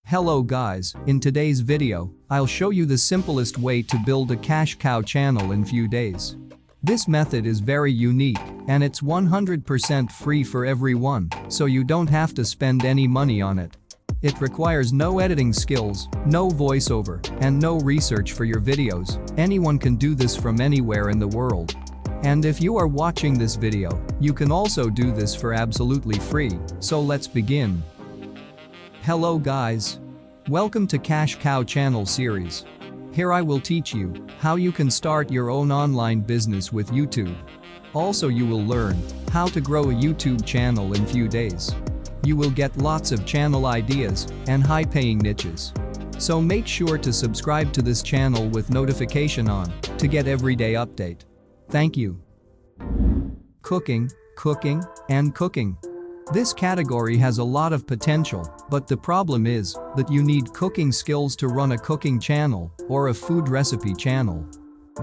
Hello guys, in today's video, I'll show you the simplest way to build a cash cow channel in few days. This method is very unique and it's 100% free for everyone, so you don't have to spend any money on it. It requires no editing skills, no voiceover, and no research for your videos. Anyone can do this from anywhere in the world. And if you are watching this video, you can also do this for absolutely free, so let's begin. Hello guys. Welcome to Cash Cow Channel series. Here I will teach you how you can start your own online business with YouTube. Also you will learn how to grow a YouTube channel in few days. You will get lots of channel ideas and high-paying niches. So make sure to subscribe to this channel with notification on to get everyday update. Thank you. Cooking, and cooking. This category has a lot of potential, but the problem is that you need cooking skills to run a cooking channel or a food recipe channel.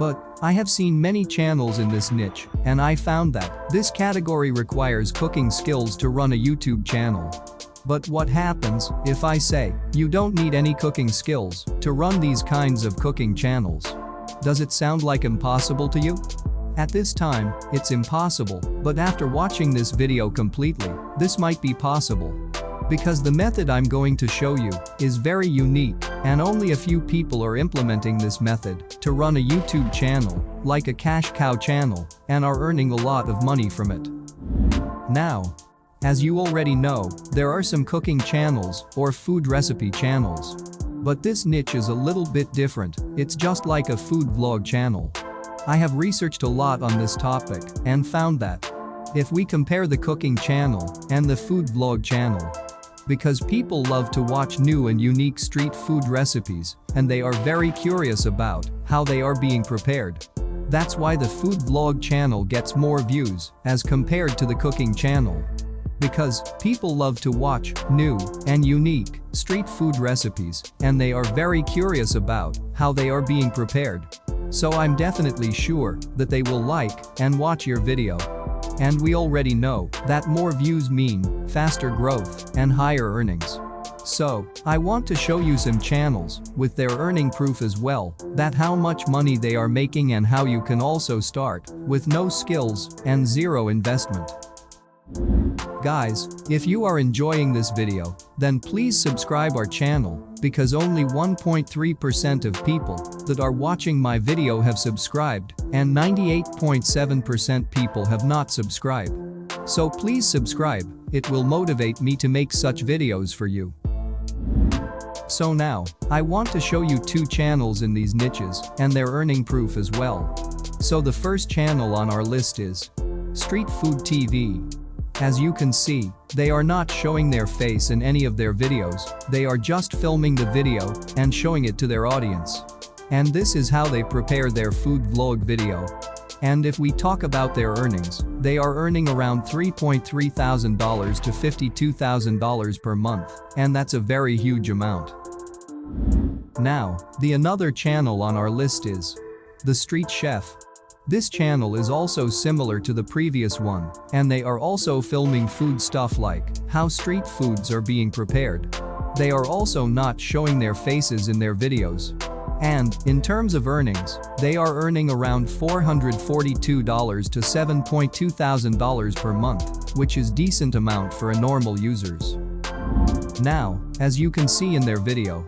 But I have seen many channels in this niche, and I found that this category requires cooking skills to run a YouTube channel. But what happens if I say you don't need any cooking skills to run these kinds of cooking channels? Does it sound like impossible to you? At this time, it's impossible, but after watching this video completely, this might be possible. Because the method I'm going to show you is very unique, and only a few people are implementing this method to run a YouTube channel, like a cash cow channel, and are earning a lot of money from it. Now, as you already know, there are some cooking channels or food recipe channels. But this niche is a little bit different, it's just like a food vlog channel. I have researched a lot on this topic and found that if we compare the cooking channel and the food vlog channel, because people love to watch new and unique street food recipes and they are very curious about how they are being prepared. That's why the food vlog channel gets more views as compared to the cooking channel. Because people love to watch new and unique street food recipes and they are very curious about how they are being prepared. So I'm definitely sure that they will like and watch your video. And we already know that more views mean faster growth and higher earnings. So, I want to show you some channels with their earning proof as well, that how much money they are making and how you can also start with no skills and zero investment. Guys, if you are enjoying this video, then please subscribe our channel, because only 1.3% of people that are watching my video have subscribed, and 98.7% people have not subscribed. So please subscribe, it will motivate me to make such videos for you. So now, I want to show you two channels in these niches and their earning proof as well. So the first channel on our list is Street Food TV. As you can see, they are not showing their face in any of their videos, they are just filming the video and showing it to their audience. And this is how they prepare their food vlog video. And if we talk about their earnings, they are earning around $3.3 thousand to $52,000 per month, and that's a very huge amount. Now, the another channel on our list is The Street Chef. This channel is also similar to the previous one, and they are also filming food stuff like how street foods are being prepared. They are also not showing their faces in their videos. And, in terms of earnings, they are earning around $442 to $7.2 thousand per month, which is decent amount for a normal users. Now, as you can see in their video,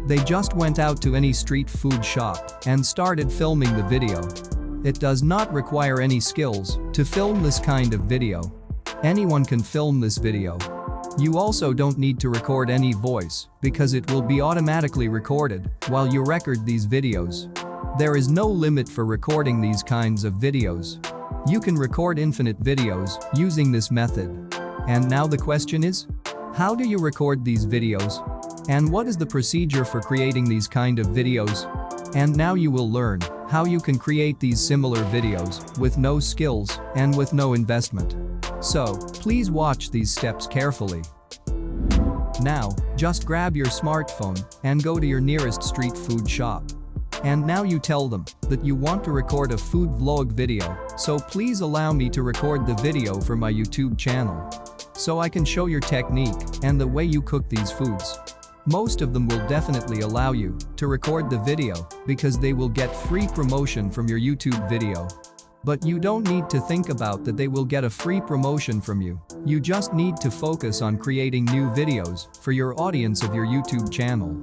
they just went out to any street food shop and started filming the video. It does not require any skills to film this kind of video. Anyone can film this video. You also don't need to record any voice because it will be automatically recorded while you record these videos. There is no limit for recording these kinds of videos. You can record infinite videos using this method. And now the question is, how do you record these videos? And what is the procedure for creating these kind of videos? And now you will learn how you can create these similar videos with no skills and with no investment. So, please watch these steps carefully. Now, just grab your smartphone and go to your nearest street food shop. And now you tell them that you want to record a food vlog video, so please allow me to record the video for my YouTube channel. So I can show your technique and the way you cook these foods. Most of them will definitely allow you to record the video because they will get free promotion from your YouTube video. But you don't need to think about that they will get a free promotion from you. You just need to focus on creating new videos for your audience of your YouTube channel.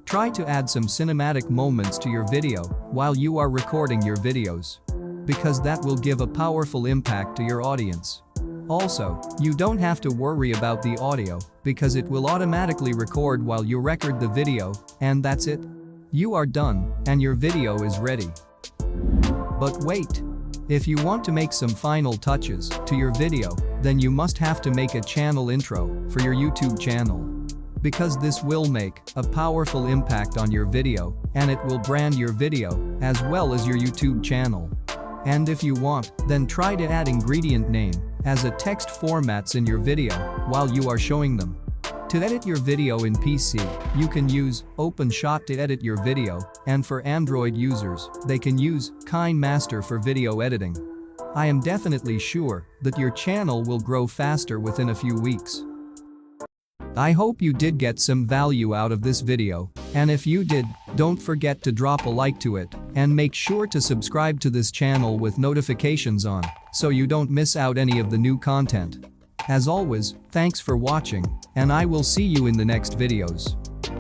Try to add some cinematic moments to your video while you are recording your videos, because that will give a powerful impact to your audience. Also, you don't have to worry about the audio because it will automatically record while you record the video, and that's it. You are done, and your video is ready. But wait. If you want to make some final touches to your video, then you must have to make a channel intro for your YouTube channel. Because this will make a powerful impact on your video, and it will brand your video as well as your YouTube channel. And if you want, then try to add ingredient name as a text formats in your video while you are showing them. To edit your video in PC, you can use OpenShot to edit your video, and for Android users, they can use KineMaster for video editing. I am definitely sure that your channel will grow faster within a few weeks. I hope you did get some value out of this video, and if you did, don't forget to drop a like to it and make sure to subscribe to this channel with notifications on so you don't miss out any of the new content. As always, thanks for watching, and I will see you in the next videos.